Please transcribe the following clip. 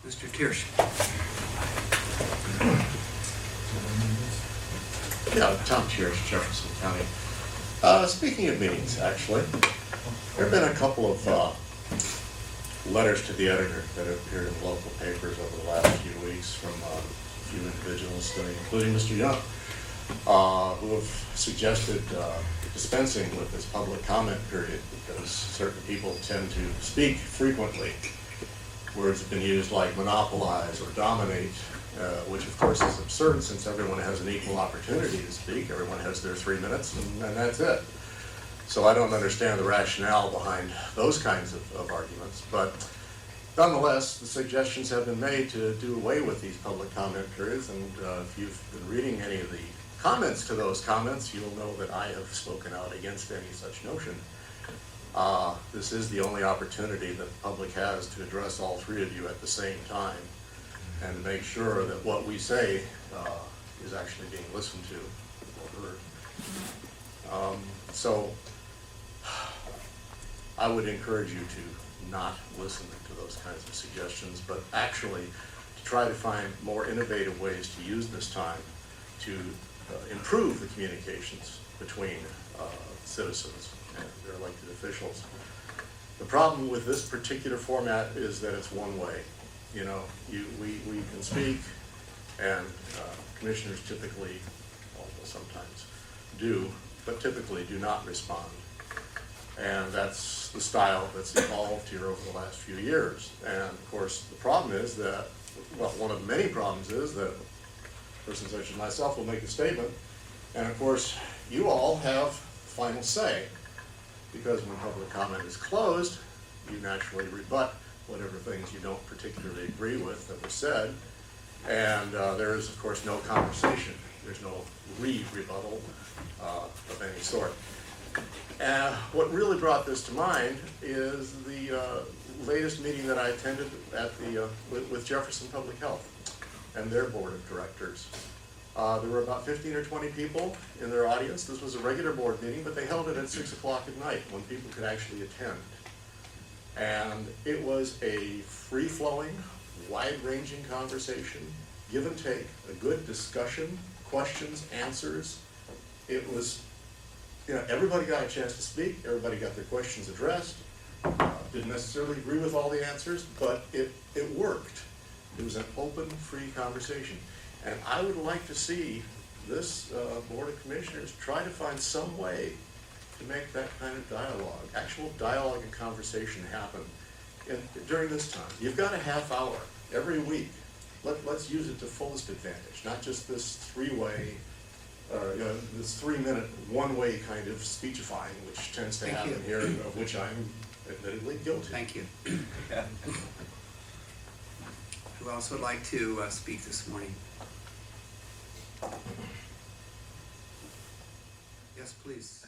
Mr. Thiersch. Yeah, Tom Thiersch, Jefferson County. Speaking of meetings, actually, there have been a couple of letters to the editor that have appeared in local papers over the last few weeks from a few individuals, including Mr. Young, who have suggested dispensing with this public comment period because certain people tend to speak frequently. Words have been used like monopolize or dominate, which of course is absurd since everyone has an equal opportunity to speak. Everyone has their 3 minutes and that's it. So I don't understand the rationale behind those kinds of arguments. But nonetheless, the suggestions have been made to do away with these public comment periods. And if you've been reading any of the comments to those comments, you'll know that I have spoken out against any such notion. This is the only opportunity that the public has to address all three of you at the same time and make sure that what we say is actually being listened to or heard. So I would encourage you to not listen to those kinds of suggestions, but actually to try to find more innovative ways to use this time to improve the communications between citizens and their elected officials. The problem with this particular format is that it's one way. You know, we can speak, and commissioners typically, well, sometimes do, but typically do not respond. And that's the style that's evolved here over the last few years. And of course, the problem is that, well, one of the many problems is that a person such as myself will make a statement, and of course, you all have final say, because when public comment is closed, you naturally rebut whatever things you don't particularly agree with that were said, and there is, of course, no conversation. There's no rebuttal of any sort. What really brought this to mind is the latest meeting that I attended at with Jefferson Public Health and their board of directors. There were about 15 or 20 people in their audience. This was a regular board meeting, but they held it at 6 o'clock at night when people could actually attend. And it was a free-flowing, wide-ranging conversation, give and take, a good discussion, questions, answers. It was, you know, everybody got a chance to speak, everybody got their questions addressed. Didn't necessarily agree with all the answers, but it worked. It was an open, free conversation. And I would like to see this Board of Commissioners try to find some way to make that kind of dialogue, actual dialogue and conversation happen during this time. You've got a half hour every week. Let's use it to fullest advantage, not just this three-way, this 3-minute, one-way kind of speechifying, which tends to happen here, of which I'm admittedly guilty. Thank you. Who else would like to speak this morning? Yes, please.